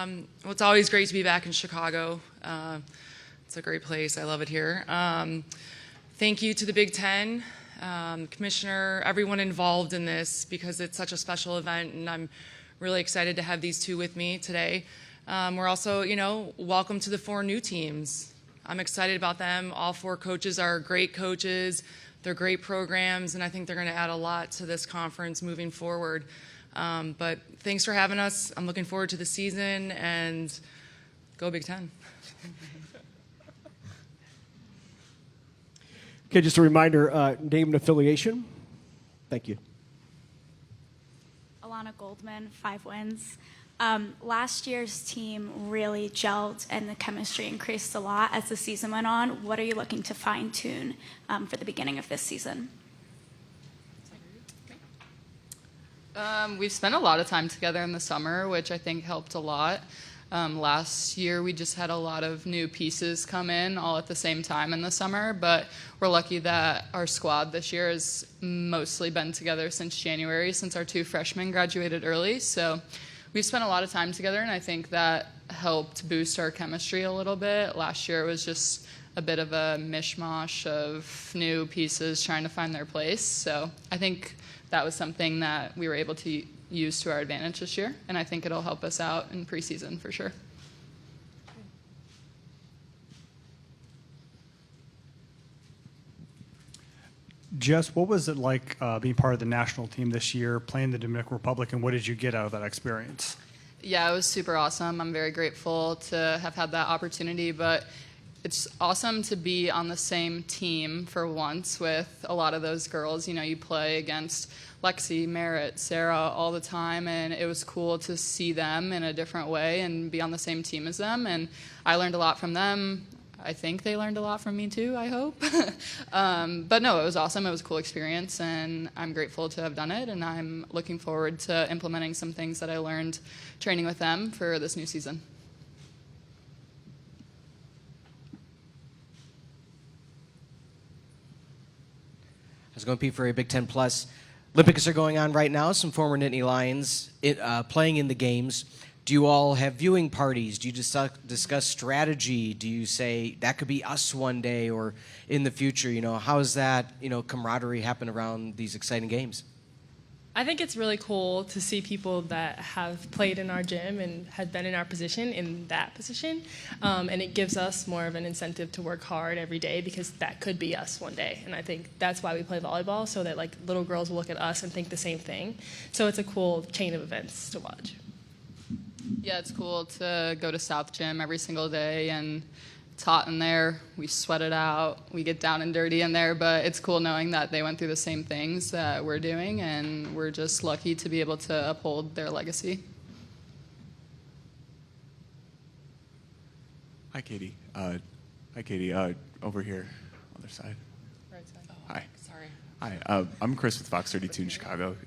Well, it's always great to be back in Chicago. It's a great place. I love it here. Thank you to the Big Ten, Commissioner, everyone involved in this, because it's such a special event, and I'm really excited to have these two with me today. We're also, welcome to the 4 new teams. I'm excited about them. All 4 coaches are great coaches. They're great programs, and I think they're going to add a lot to this conference moving forward. But thanks for having us. I'm looking forward to the season, and go Big Ten. Okay, just a reminder, name and affiliation. Thank you. Alana Goldman, 5 wins. Last year's team really gelled and the chemistry increased a lot as the season went on. What are you looking to fine-tune for the beginning of this season? We've spent a lot of time together in the summer, which I think helped a lot. Last year, we just had a lot of new pieces come in all at the same time in the summer, but we're lucky that our squad this year has mostly been together since January, since our 2 freshmen graduated early. So we've spent a lot of time together, and I think that helped boost our chemistry a little bit. Last year, it was just a bit of a mishmash of new pieces trying to find their place. So I think that was something that we were able to use to our advantage this year, and I think it'll help us out in preseason for sure. Jess, what was it like being part of the national team this year, playing the Dominican Republic, and what did you get out of that experience? Yeah, it was super awesome. I'm very grateful to have had that opportunity, but it's awesome to be on the same team for once with a lot of those girls. You play against Lexi, Merritt, Sarah all the time, and it was cool to see them in a different way and be on the same team as them, and I learned a lot from them. I think they learned a lot from me too, I hope. But no, it was awesome. It was a cool experience, and I'm grateful to have done it, and I'm looking forward to implementing some things that I learned training with them for this new season. It's going to be for a Big Ten Plus. Olympics are going on right now. Some former Nittany Lions playing in the games. Do you all have viewing parties? Do you discuss strategy? Do you say that could be us one day or in the future? How does that camaraderie happen around these exciting games? I think it's really cool to see people that have played in our gym and had been in our position in that position. And it gives us more of an incentive to work hard every day, because that could be us one day. And I think that's why we play volleyball, so that little girls will look at us and think the same thing. So it's a cool chain of events to watch. Yeah, it's cool to go to South Gym every single day, and it's hot in there. We sweat it out. We get down and dirty in there, but it's cool knowing that they went through the same things that we're doing, and we're just lucky to be able to uphold their legacy. Hi, Katie. Over here, other side. Right side. Oh, Hi. Sorry. Hi, I'm Chris with Fox 32 in Chicago.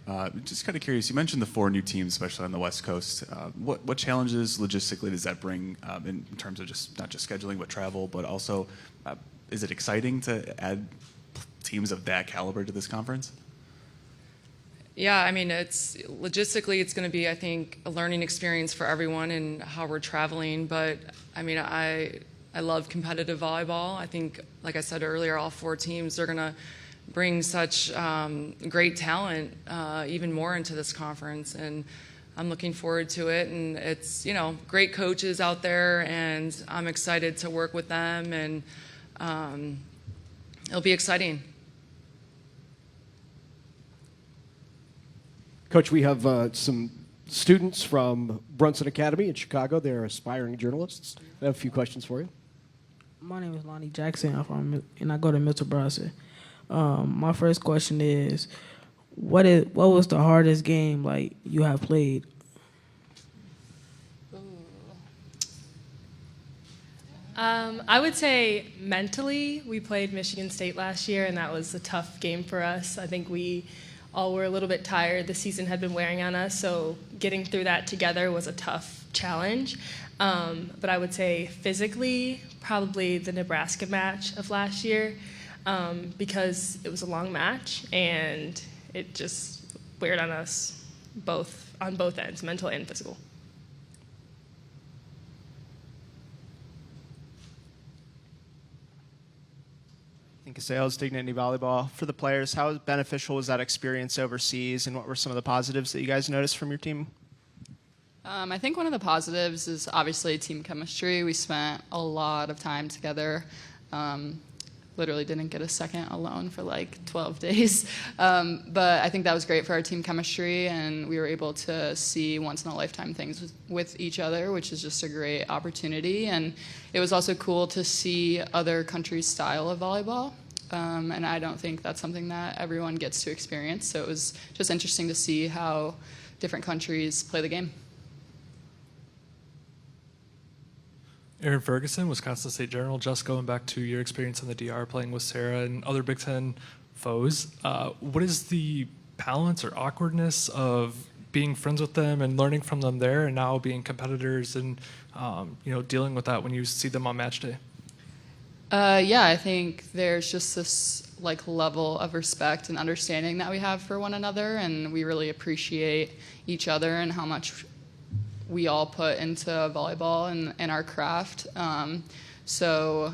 Just kind of curious, you mentioned the 4 new teams, especially on the West Coast. What challenges logistically does that bring in terms of just not just scheduling but travel, but also is it exciting to add teams of that caliber to this conference? Yeah, I mean, it's logistically, it's going to be, I think, a learning experience for everyone and how we're traveling. But I mean, I love competitive volleyball. I think, like I said earlier, all 4 teams are going to bring such great talent even more into this conference, and I'm looking forward to it. And it's great coaches out there, and I'm excited to work with them, and it'll be exciting. Coach, we have some students from Brunson Academy in Chicago. They're aspiring journalists. I have a few questions for you. My name is Lonnie Jackson, and I go to Milton Brunson. My first question is, what was the hardest game you have played? I would say mentally, we played Michigan State last year, and that was a tough game for us. I think we all were a little bit tired. The season had been wearing on us, so getting through that together was a tough challenge. But I would say physically, probably the Nebraska match of last year, because it was a long match, and it just weared on us on both ends, mental and physical. Thank you, Sales, Dignity Volleyball. For the players, how beneficial was that experience overseas, and what were some of the positives that you guys noticed from your team? I think one of the positives is obviously team chemistry. We spent a lot of time together. Literally didn't get a second alone for like 12 days. But I think that was great for our team chemistry, and we were able to see once-in-a-lifetime things with each other, which is just a great opportunity. And it was also cool to see other countries' style of volleyball. And I don't think that's something that everyone gets to experience. So it was just interesting to see how different countries play the game. Aaron Ferguson, Wisconsin State Journal. Just going back to your experience in the DR, playing with Sarah and other Big Ten foes, what is the balance or awkwardness of being friends with them and learning from them there, and now being competitors and dealing with that when you see them on match day? Yeah, I think there's just this like level of respect and understanding that we have for one another, and we really appreciate each other and how much we all put into volleyball and our craft. So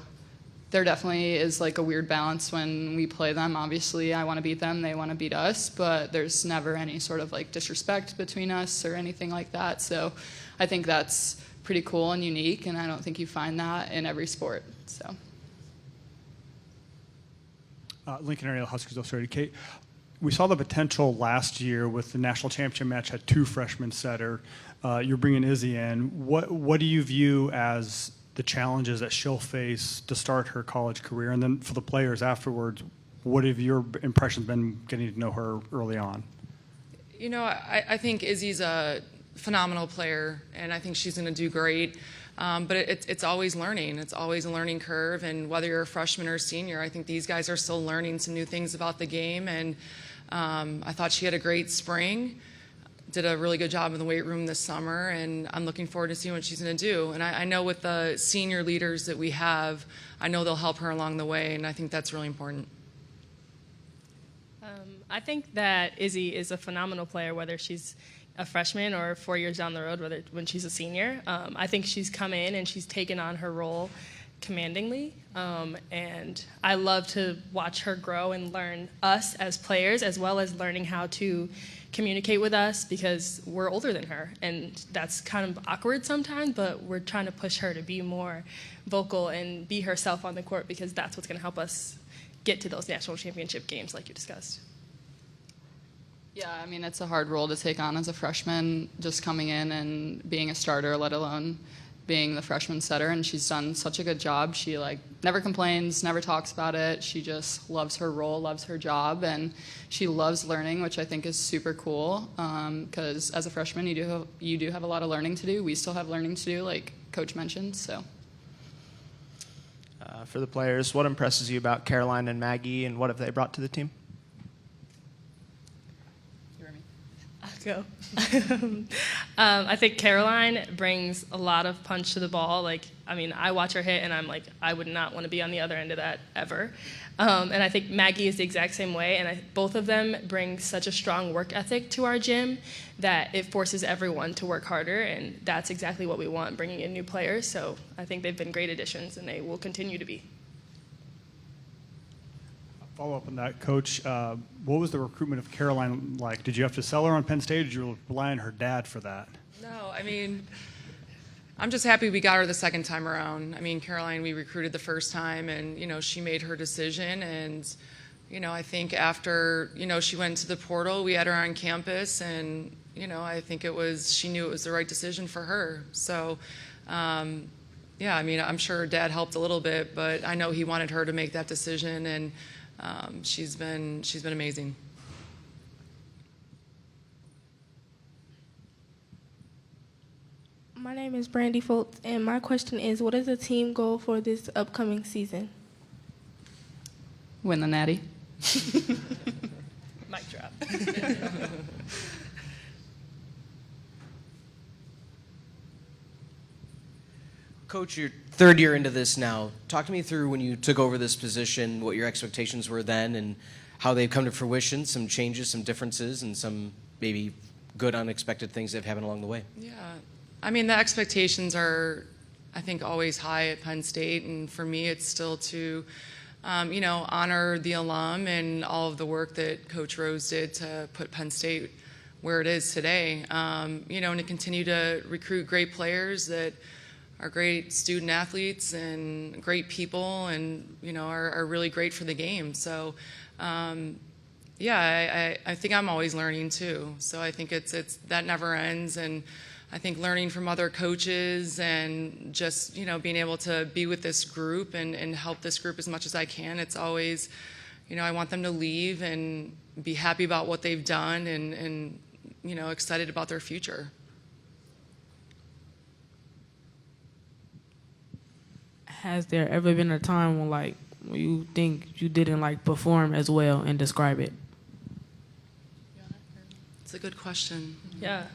there definitely is like a weird balance when we play them. Obviously, I want to beat them, they want to beat us, but there's never any sort of like disrespect between us or anything like that. So I think that's pretty cool and unique, and I don't think you find that in every sport. So. Lincoln Area Huskers Illustrated. Kate, we saw the potential last year with the national championship match had 2 freshmen setter. You're bringing Izzy in. What do you view as the challenges that she'll face to start her college career? And then for the players afterwards, what have your impressions been getting to know her early on? You know, I think Izzy's a phenomenal player, and I think she's going to do great. But it's always learning. It's always a learning curve. And whether you're a freshman or a senior, I think these guys are still learning some new things about the game. And I thought she had a great spring. Did a really good job in the weight room this summer, and I'm looking forward to seeing what she's going to do. And I know with the senior leaders that we have, I know they'll help her along the way, and I think that's really important. I think that Izzy is a phenomenal player, whether she's a freshman or 4 years down the road, when she's a senior. I think she's come in and she's taken on her role commandingly, and I love to watch her grow and learn us as players, as well as learning how to communicate with us, because we're older than her, and that's kind of awkward sometimes, but we're trying to push her to be more vocal and be herself on the court, because that's what's going to help us get to those national championship games like you discussed. Yeah, I mean, it's a hard role to take on as a freshman, just coming in and being a starter, let alone being the freshman setter, and she's done such a good job. She never complains, never talks about it. She just loves her role, loves her job, and she loves learning, which I think is super cool, because as a freshman you do have a lot of learning to do. We still have learning to do, like Coach mentioned. So For the players, what impresses you about Caroline and Maggie, and what have they brought to the team? Go. I think Caroline brings a lot of punch to the ball. I watch her hit, and I'm like, I would not want to be on the other end of that ever. And I think Maggie is the exact same way. And both of them bring such a strong work ethic to our gym that it forces everyone to work harder. And that's exactly what we want, bringing in new players. So I think they've been great additions, and they will continue to be. Follow up on that, Coach. What was the recruitment of Caroline like? Did you have to sell her on Penn State, or did you rely on her dad for that? No, I'm just happy we got her the second time around. Caroline, we recruited the first time, and, she made her decision. And, I think after, she went to the portal, we had her on campus, and, I think she knew it was the right decision for her. So, yeah, I'm sure her dad helped a little bit, but I know he wanted her to make that decision, and she's been amazing. My name is Brandy Foltz, and my question is, what is the team goal for this upcoming season? Win the Natty. Mic drop. Coach, you're third year into this now. Talk to me through when you took over this position, what your expectations were then, and how they've come to fruition, some changes, some differences, and some maybe good unexpected things that have happened along the way. Yeah. The expectations are, I think, always high at Penn State, and for me it's still to honor the alum and all of the work that Coach Rose did to put Penn State where it is today, and to continue to recruit great players that are great student athletes and great people and, are really great for the game. So, I think I'm always learning too. So I think it's that never ends. And I think learning from other coaches and just, being able to be with this group and help this group as much as I can. It's always, I want them to leave and be happy about what they've done and excited about their future. Has there ever been a time when you think you didn't perform as well, and describe it? It's a good question. Yeah,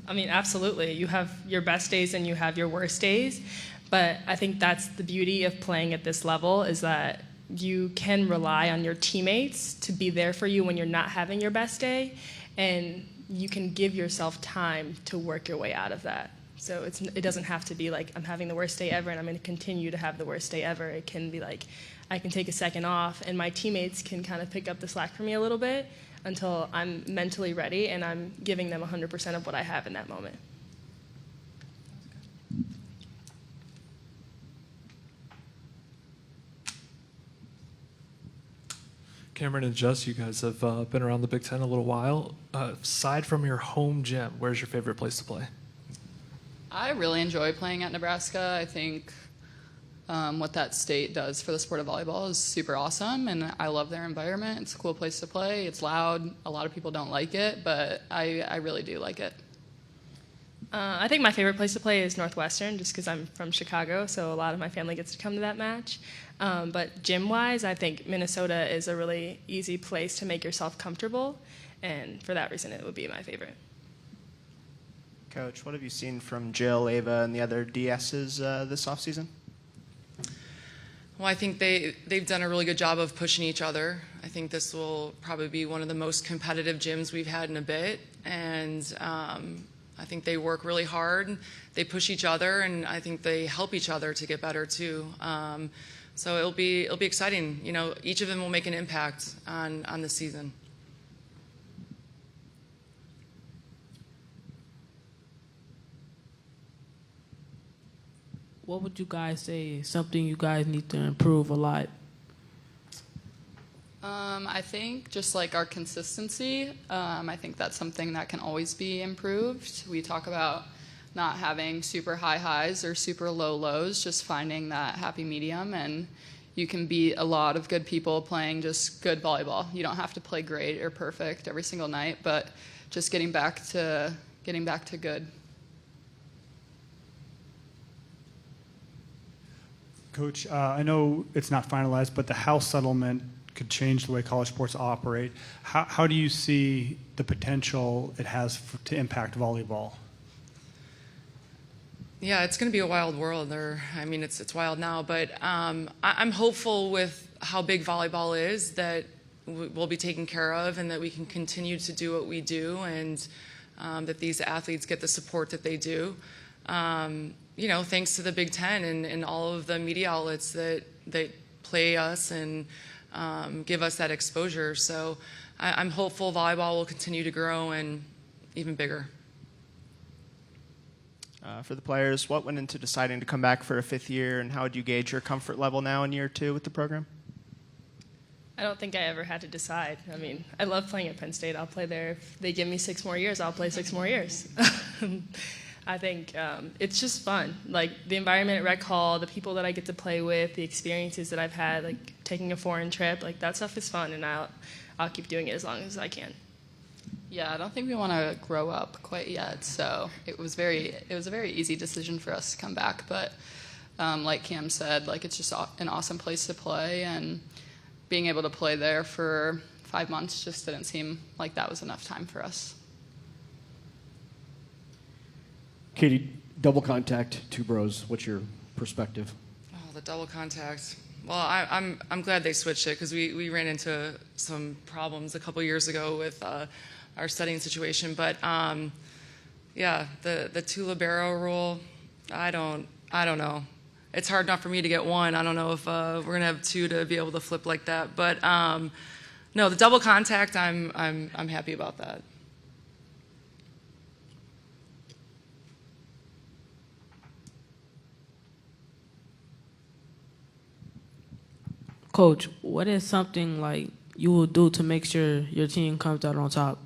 absolutely. You have your best days and you have your worst days, but I think that's the beauty of playing at this level, is that you can rely on your teammates to be there for you when you're not having your best day, and you can give yourself time to work your way out of that. So it doesn't have to be like I'm having the worst day ever and I'm going to continue to have the worst day ever. It can be like I can take a second off and my teammates can kind of pick up the slack for me a little bit until I'm mentally ready and I'm giving them 100% of what I have in that moment. Cameron and Jess, you guys have been around the Big Ten a little while. Aside from your home gym, where's your favorite place to play? I really enjoy playing at Nebraska. I think what that state does for the sport of volleyball is super awesome, and I love their environment. It's a cool place to play. It's loud. A lot of people don't like it, but I really do like it. I think my favorite place to play is Northwestern, just because I'm from Chicago, so a lot of my family gets to come to that match. But gym-wise, I think Minnesota is a really easy place to make yourself comfortable, and for that reason, it would be my favorite. Coach, what have you seen from Jill, Ava, and the other DSs this offseason? Well, I think they've done a really good job of pushing each other. I think this will probably be one of the most competitive gyms we've had in a bit, and I think they work really hard. They push each other, and I think they help each other to get better too. So it'll be exciting. Each of them will make an impact on the season. What would you guys say is something you guys need to improve a lot? I think just like our consistency, I think that's something that can always be improved. We talk about not having super high highs or super low lows, just finding that happy medium, and you can beat a lot of good people playing just good volleyball. You don't have to play great or perfect every single night, but just getting back to good. Coach, I know it's not finalized, but the House settlement could change the way college sports operate. How do you see the potential it has to impact volleyball? Yeah, it's going to be a wild world. It's wild now, but I'm hopeful with how big volleyball is that we'll be taken care of and that we can continue to do what we do, and that these athletes get the support that they do. Thanks to the Big Ten and all of the media outlets that play us and give us that exposure. So I'm hopeful volleyball will continue to grow and even bigger. For the players, what went into deciding to come back for a fifth year, and how would you gauge your comfort level now in year 2 with the program? I don't think I ever had to decide. I love playing at Penn State. I'll play there. If they give me 6 more years, I'll play 6 more years. I think it's just fun. Like the environment at Rec Hall, the people that I get to play with, the experiences that I've had, like taking a foreign trip, like that stuff is fun, and I'll keep doing it as long as I can. Yeah, I don't think we want to grow up quite yet, so it was a very easy decision for us to come back. But like Cam said, like it's just an awesome place to play, and being able to play there for 5 months just didn't seem like that was enough time for us. Katie, double contact, 2 bros. What's your perspective? Oh, the double contact. Well, I'm glad they switched it, because we ran into some problems a couple years ago with our studying situation. But yeah, the 2 libero rule, I don't know. it's hard enough for me to get one. I don't know if we're gonna have two to be able to flip like that. But no, the double contact, I'm happy about that. Coach, what is something like you will do to make sure your team comes out on top?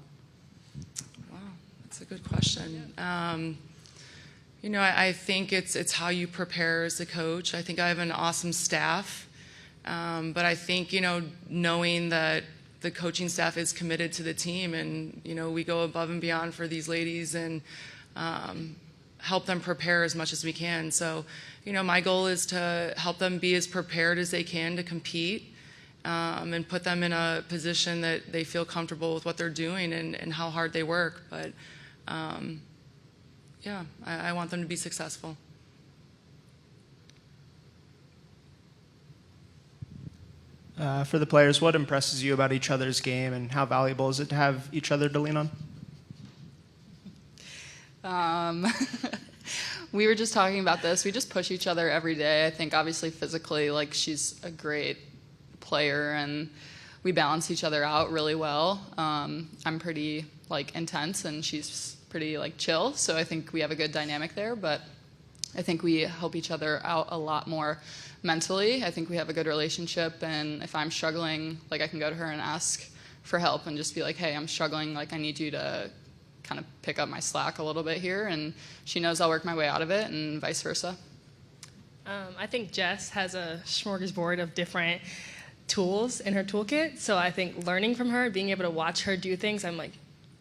Wow, that's a good question. You know, I think it's how you prepare as a coach. I think I have an awesome staff, but I think, you know, knowing that the coaching staff is committed to the team, and, you know, we go above and beyond for these ladies and help them prepare as much as we can. So, you know, my goal is to help them be as prepared as they can to compete, and put them in a position that they feel comfortable with what they're doing and how hard they work. But yeah, I want them to be successful. For the players, what impresses you about each other's game, and how valuable is it to have each other to lean on? We were just talking about this. We just push each other every day. I think obviously physically, like, she's a great player, and we balance each other out really well. I'm pretty like intense, and she's pretty like chill, so I think we have a good dynamic there. But I think we help each other out a lot more mentally. I think we have a good relationship, and if I'm struggling, like, I can go to her and ask for help and just be like, hey, I'm struggling, like, I need you to kind of pick up my slack a little bit here, and she knows I'll work my way out of it, and vice versa. I think Jess has a smorgasbord of different tools in her toolkit, so I think learning from her, being able to watch her do things, I'm like,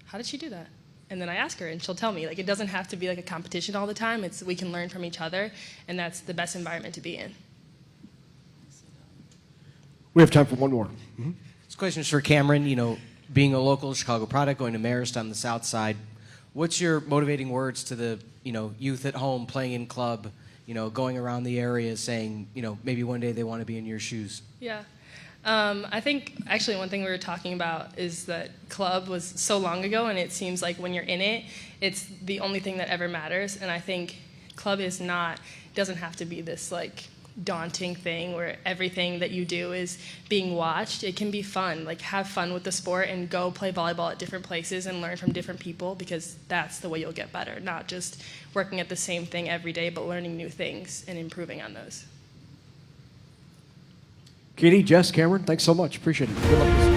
how did she do that? And then I ask her, and she'll tell me. Like, it doesn't have to be like a competition all the time. It's we can learn from each other, and that's the best environment to be in. We have time for one more. Mm-hmm. This question is for Cameron. You know, being a local Chicago product, going to Marist on the south side, what's your motivating words to the, you know, youth at home playing in club, you know, going around the area saying, you know, maybe one day they want to be in your shoes? Yeah. I think actually one thing we were talking about is that club was so long ago, and it seems like when you're in it, it's the only thing that ever matters. And I think club doesn't have to be this like daunting thing where everything that you do is being watched. It can be fun, like have fun with the sport and go play volleyball at different places and learn from different people, because that's the way you'll get better, not just working at the same thing every day, but learning new things and improving on those. Katie, Jess, Cameron, thanks so much. Appreciate it. Good luck.